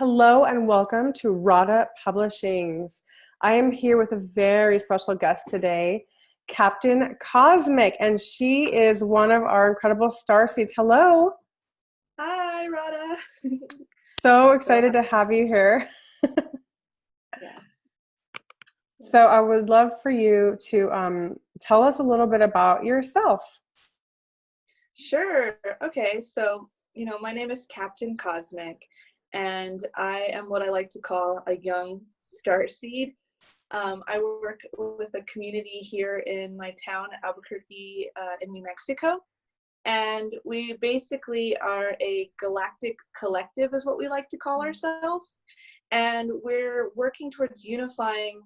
Hello and welcome to Rada Publishings. I am here with a very special guest today, Captain Cosmic, and she is one of our incredible Starseeds. Hello. Hi, Rada. So excited to have you here. Yes. So I would love for you to tell us a little bit about yourself. Sure. Okay. So, my name is Captain Cosmic, and I am what I like to call a young starseed. I work with a community here in my town, Albuquerque, in New Mexico. And we basically are a galactic collective, is what we like to call ourselves. And we're working towards unifying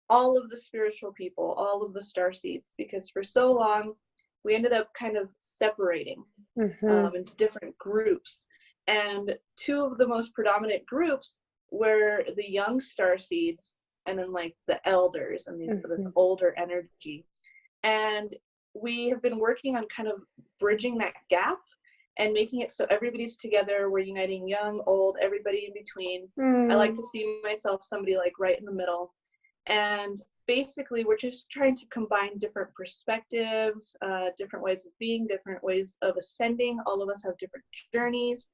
all of the spiritual people, all of the starseeds, because for so long we ended up kind of separating into different groups. And two of the most predominant groups were the young starseeds and then like the elders and this older energy. And we have been working on kind of bridging that gap and making it so everybody's together. We're uniting young, old, everybody in between. I like to see myself somebody like right in the middle. And basically, we're just trying to combine different perspectives, different ways of being, different ways of ascending. All of us have different journeys.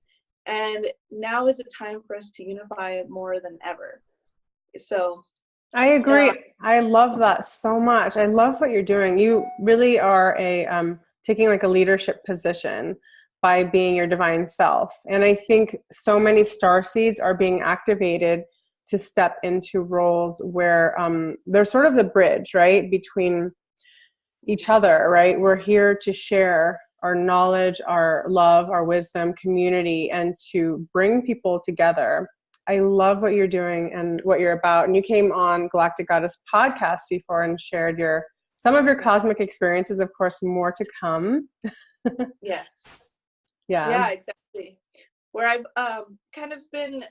And now is a time for us to unify more than ever. So I agree. I love that so much. I love what you're doing. You really are taking like a leadership position by being your divine self. And I think so many starseeds are being activated to step into roles where they're sort of the bridge, right, between each other, right? We're here to share our knowledge, our love, our wisdom, community, and to bring people together. I love what you're doing and what you're about. And you came on Galactic Goddess podcast before and shared some of your cosmic experiences, of course, more to come. Yes. Yeah, exactly. Where I've kind of been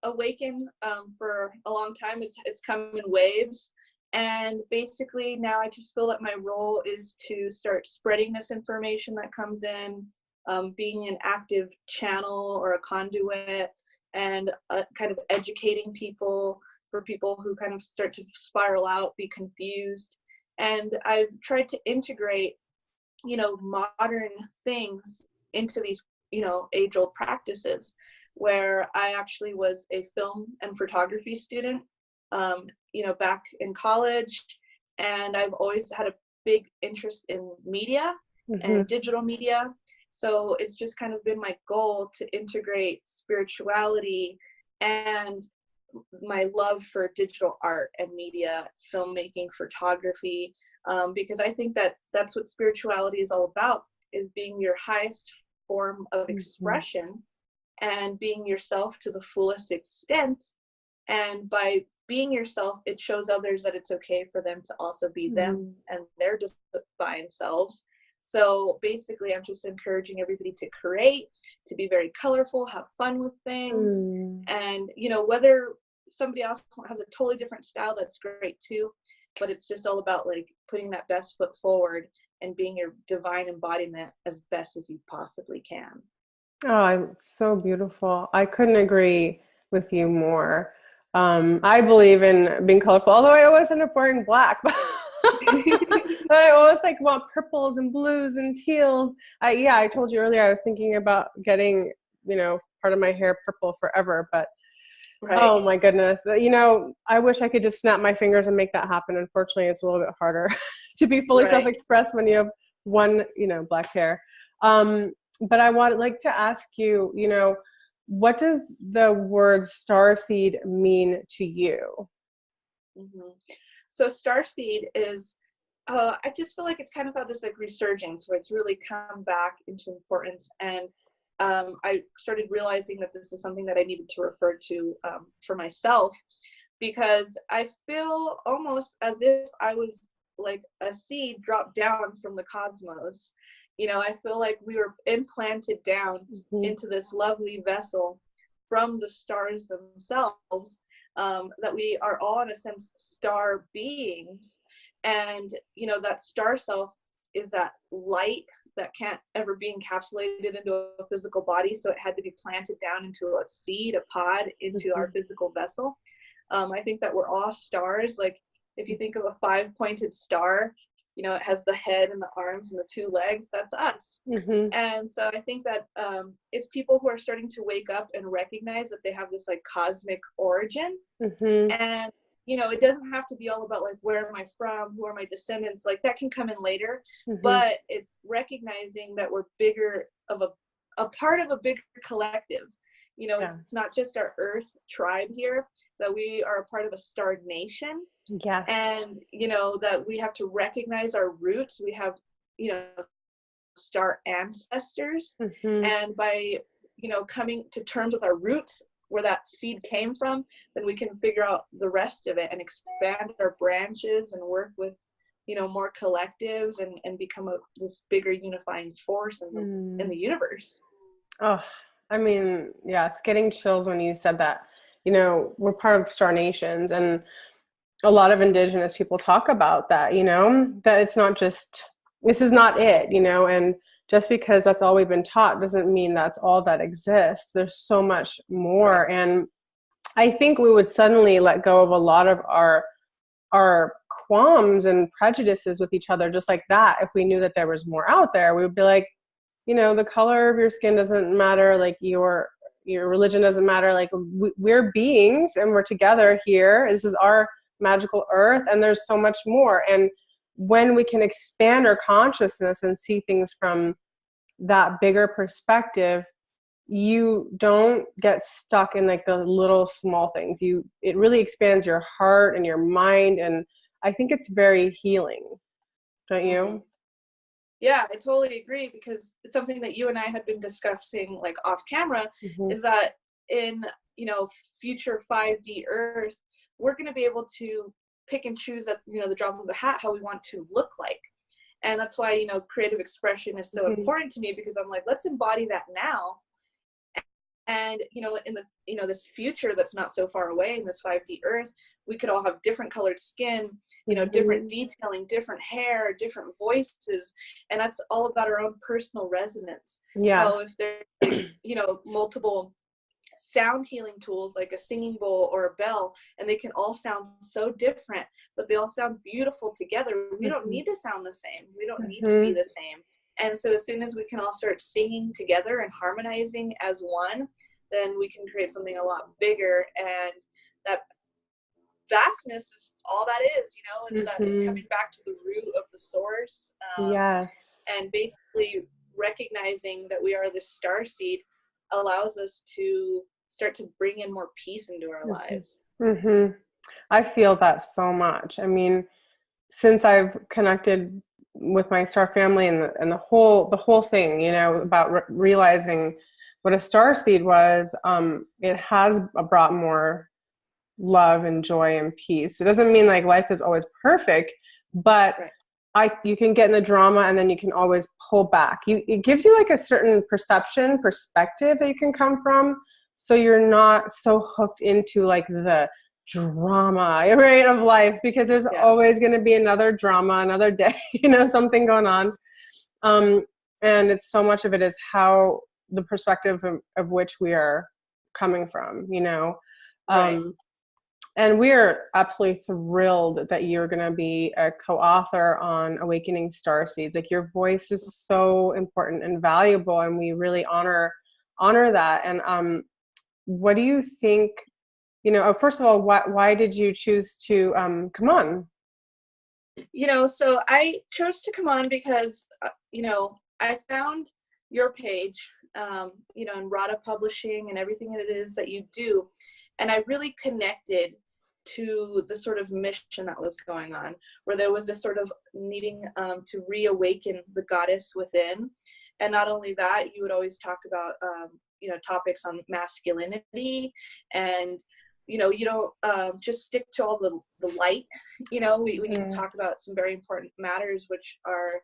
awakened for a long time. It's come in waves. And basically now I just feel that my role is to start spreading this information that comes in, being an active channel or a conduit, and kind of educating people for people who kind of start to spiral out, be confused. And I've tried to integrate, modern things into these, age-old practices, where I actually was a film and photography student, back in college. And I've always had a big interest in media and digital media. So it's just kind of been my goal to integrate spirituality and my love for digital art and media, filmmaking, photography, because I think that that's what spirituality is all about, is being your highest form of expression and being yourself to the fullest extent. And by being yourself, it shows others that it's okay for them to also be them and their divine selves. So basically, I'm just encouraging everybody to create, to be very colorful, have fun with things. And, whether somebody else has a totally different style, that's great too. But it's just all about like putting that best foot forward and being your divine embodiment as best as you possibly can. Oh, so beautiful. I couldn't agree with you more. I believe in being colorful, although I always end up wearing black. I always want purples and blues and teals. I told you earlier I was thinking about getting, part of my hair purple forever, but oh my goodness. I wish I could just snap my fingers and make that happen. Unfortunately, it's a little bit harder to be fully self-expressed when you have one, black hair. But I would like to ask you, what does the word starseed mean to you? So starseed is, I just feel like it's kind of had this like resurgence where it's really come back into importance. And I started realizing that this is something that I needed to refer to for myself, because I feel almost as if I was like a seed dropped down from the cosmos. I feel like we were implanted down into this lovely vessel from the stars themselves, that we are all in a sense star beings. And that star self is that light that can't ever be encapsulated into a physical body. So it had to be planted down into a seed, a pod, into our physical vessel. I think that we're all stars. Like if you think of a 5-pointed star, you know, it has the head and the arms and the 2 legs. That's us. And so I think that it's people who are starting to wake up and recognize that they have this like cosmic origin. And, you know, it doesn't have to be all about like, where am I from? Who are my descendants? Like that can come in later, but it's recognizing that we're bigger of a part of a bigger collective. You know, it's not just our Earth tribe here, that we are a part of a starred nation. Yes. And, you know, that we have to recognize our roots. We have, you know, star ancestors. And by, you know, coming to terms with our roots, where that seed came from, then we can figure out the rest of it and expand our branches and work with, you know, more collectives and become this bigger unifying force in the universe. Oh, I mean, yes, getting chills when you said that. You know, we're part of Star Nations, and a lot of Indigenous people talk about that, you know, that it's not just, this is not it, you know, and just because that's all we've been taught doesn't mean that's all that exists. There's so much more. And I think we would suddenly let go of a lot of our qualms and prejudices with each other just like that. If we knew that there was more out there, we would be like, you know, the color of your skin doesn't matter, like your religion doesn't matter, like we're beings and we're together here. This is our magical Earth, and there's so much more. And when we can expand our consciousness and see things from that bigger perspective, you don't get stuck in like the little small things. It really expands your heart and your mind, and I think it's very healing, don't you? Yeah, I totally agree, because it's something that you and I had been discussing like off camera, is that in, you know, future 5D Earth, we're going to be able to pick and choose at, you know, the drop of a hat how we want to look like. And that's why, you know, creative expression is so important to me, because I'm like, let's embody that now. And, you know, in the, you know, this future that's not so far away, in this 5D Earth, we could all have different colored skin, you know, different detailing, different hair, different voices. And that's all about our own personal resonance. Yes. So if there's, you know, multiple sound healing tools like a singing bowl or a bell, and they can all sound so different, but they all sound beautiful together. We don't need to sound the same. We don't need to be the same. And so as soon as we can all start singing together and harmonizing as one, then we can create something a lot bigger. And that vastness is all that is, you know, it's that it's coming back to the root of the source. Yes. And basically recognizing that we are this star seed allows us to start to bring in more peace into our lives. I feel that so much. I mean, since I've connected with my star family and the whole thing, you know, about realizing what a star seed was, it has brought more love and joy and peace. It doesn't mean like life is always perfect, but you can get in the drama and then you can always pull back. It gives you like a certain perspective that you can come from, so you're not so hooked into like the drama, right, of life, because there's always going to be another drama, another day, you know, something going on. And it's so much of it is how the perspective of which we are coming from, you know. And we're absolutely thrilled that you're going to be a co-author on Awakening Starseeds. Like, your voice is so important and valuable, and we really honor that. And what do you think, you know, first of all, why did you choose to come on? You know, so I chose to come on because, you know, I found your page, you know, and Rada Publishing and everything that it is that you do. And I really connected to the sort of mission that was going on, where there was this sort of needing to reawaken the goddess within. And not only that, you would always talk about, you know, topics on masculinity, and, you know, you don't just stick to all the light. You know, we need to talk about some very important matters, which are,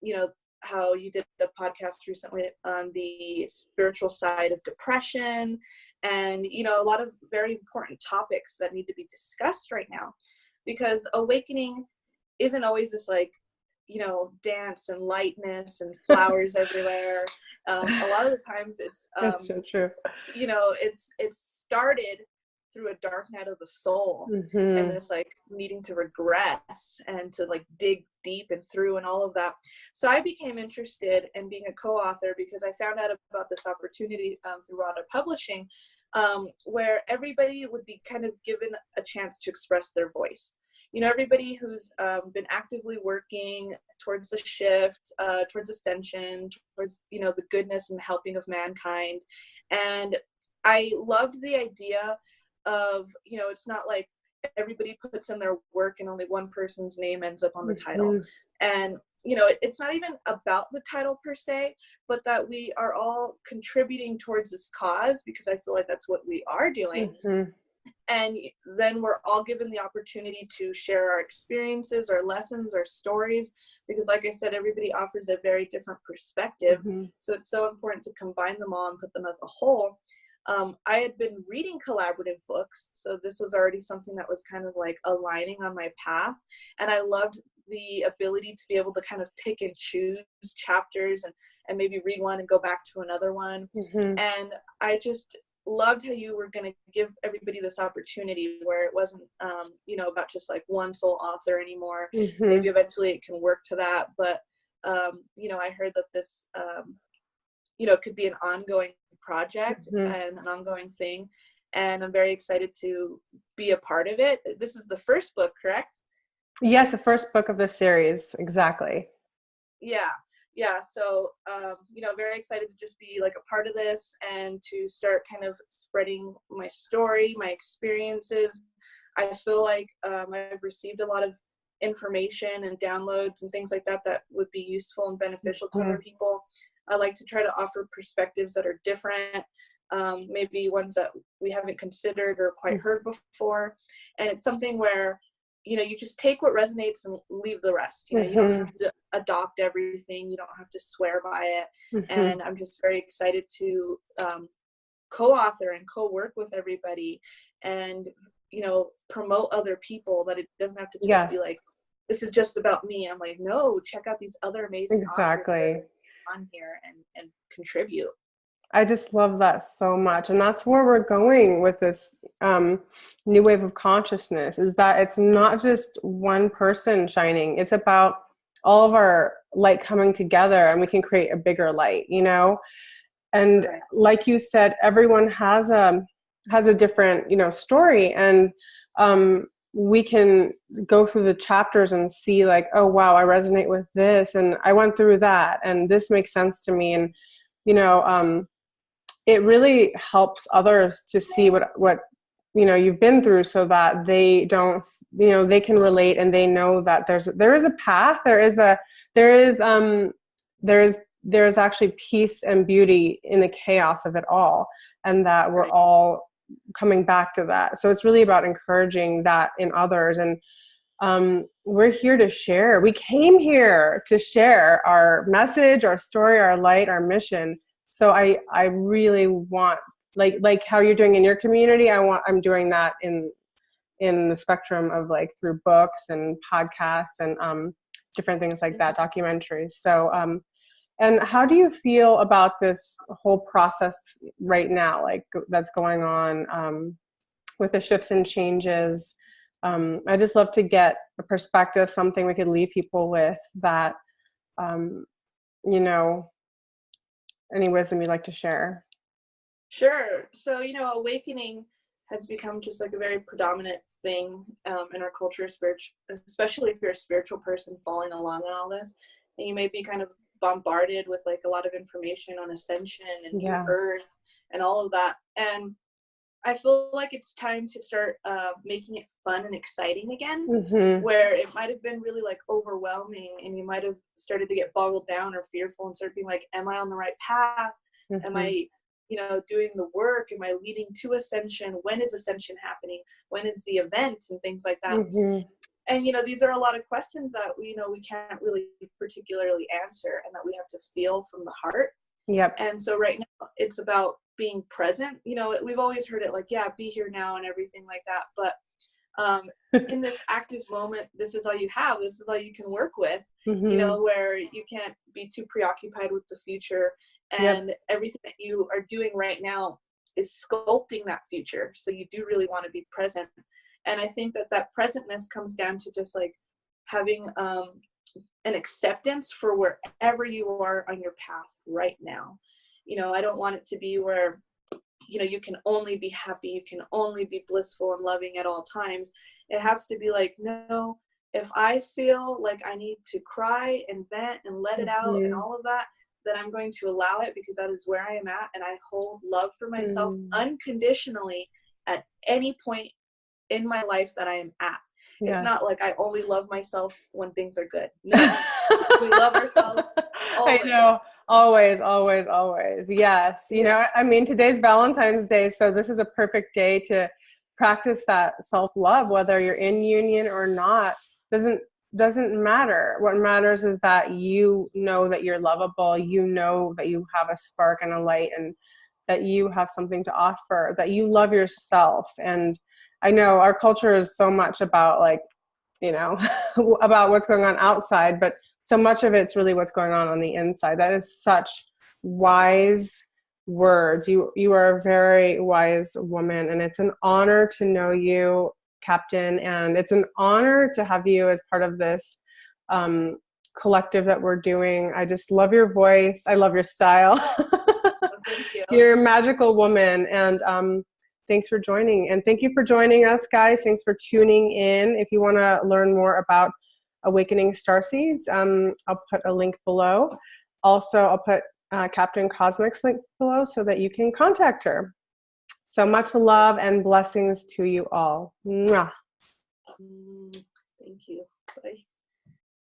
you know, how you did the podcast recently on the spiritual side of depression, and, you know, a lot of very important topics that need to be discussed right now, because awakening isn't always this like dance and lightness and flowers everywhere. A lot of the times it's That's so true. it's started through a dark night of the soul, and this like needing to regress and to like dig deep and through and all of that. So I became interested in being a co-author because I found out about this opportunity through Rada Publishing, where everybody would be kind of given a chance to express their voice. Everybody who's been actively working towards the shift, towards ascension, towards, the goodness and helping of mankind. And I loved the idea of, it's not like everybody puts in their work and only one person's name ends up on the title. And, it's not even about the title per se, but that we are all contributing towards this cause, because I feel like that's what we are doing. And then we're all given the opportunity to share our experiences, our lessons, our stories, because like I said, everybody offers a very different perspective. So it's so important to combine them all and put them as a whole. I had been reading collaborative books, so this was already something that was kind of like aligning on my path. And I loved the ability to be able to kind of pick and choose chapters and maybe read one and go back to another one. And I just loved how you were going to give everybody this opportunity where it wasn't, about just like one sole author anymore. Maybe eventually it can work to that. But, I heard that this, could be an ongoing project and an ongoing thing. And I'm very excited to be a part of it. This is the first book, correct? Yes, the first book of the series. Exactly. Yeah. So, very excited to just be like a part of this and to start kind of spreading my story, my experiences. I feel like I've received a lot of information and downloads and things like that that would be useful and beneficial to other people. I like to try to offer perspectives that are different, maybe ones that we haven't considered or quite heard before. And it's something where, you just take what resonates and leave the rest. You don't have to adopt everything. You don't have to swear by it. And I'm just very excited to co-author and co-work with everybody and, promote other people, that it doesn't have to just be like, this is just about me. I'm like, no, check out these other amazing authors on here and contribute. I just love that so much. And that's where we're going with this new wave of consciousness, is that it's not just one person shining. It's about all of our light coming together, and we can create a bigger light, And like you said, everyone has a different, story. And we can go through the chapters and see like, oh, wow, I resonate with this. And I went through that. And this makes sense to me. And, it really helps others to see what you've been through, so that they don't, they can relate, and they know that there is a path, there is actually peace and beauty in the chaos of it all, and that we're all coming back to that. So it's really about encouraging that in others. And we're here to share. We came here to share our message, our story, our light, our mission. So I really want, like how you're doing in your community, I'm doing that in the spectrum of like through books and podcasts and different things like that, documentaries. So and how do you feel about this whole process right now, like that's going on with the shifts and changes? I just love to get a perspective, something we could leave people with that, any wisdom you'd like to share? Sure. So, awakening has become just like a very predominant thing in our culture, especially if you're a spiritual person following along on all this. And you may be kind of bombarded with like a lot of information on ascension and new earth and all of that. And I feel like it's time to start making it fun and exciting again, where it might have been really like overwhelming, and you might have started to get boggled down or fearful and start being like, am I on the right path? Am I, doing the work? Am I leading to ascension? When is ascension happening? When is the event? And things like that. And, these are a lot of questions that we can't really particularly answer, and that we have to feel from the heart. And so right now it's about being present. We've always heard it like, be here now and everything like that. But in this active moment, this is all you have, this is all you can work with, Mm-hmm. you know, where you can't be too preoccupied with the future, and everything that you are doing right now is sculpting that future. So you do really want to be present. And I think that that presentness comes down to just like having an acceptance for wherever you are on your path right now. You know, I don't want it to be where, you know, you can only be happy, you can only be blissful and loving at all times. It has to be like, no, if I feel like I need to cry and vent and let it out and all of that, then I'm going to allow it, because that is where I am at, and I hold love for myself unconditionally at any point in my life that I am at. It's not like I only love myself when things are good. No, we love ourselves always. I know. Always, always, always. Yes. You know, I mean, today's Valentine's Day, so this is a perfect day to practice that self-love, whether you're in union or not. Doesn't matter. What matters is that you know that you're lovable, you know that you have a spark and a light, and that you have something to offer, that you love yourself. And I know our culture is so much about like, you know, about what's going on outside, but so much of it's really what's going on the inside. That is such wise words. You are a very wise woman, and it's an honor to know you, Captain, and it's an honor to have you as part of this collective that we're doing. I just love your voice. I love your style. Thank you. You're a magical woman, and thanks for joining. And thank you for joining us, guys. Thanks for tuning in. If you want to learn more about Awakening Starseeds, I'll put a link below. Also, I'll put Captain Cosmic's link below so that you can contact her. So much love and blessings to you all. Mwah. Thank you. Bye.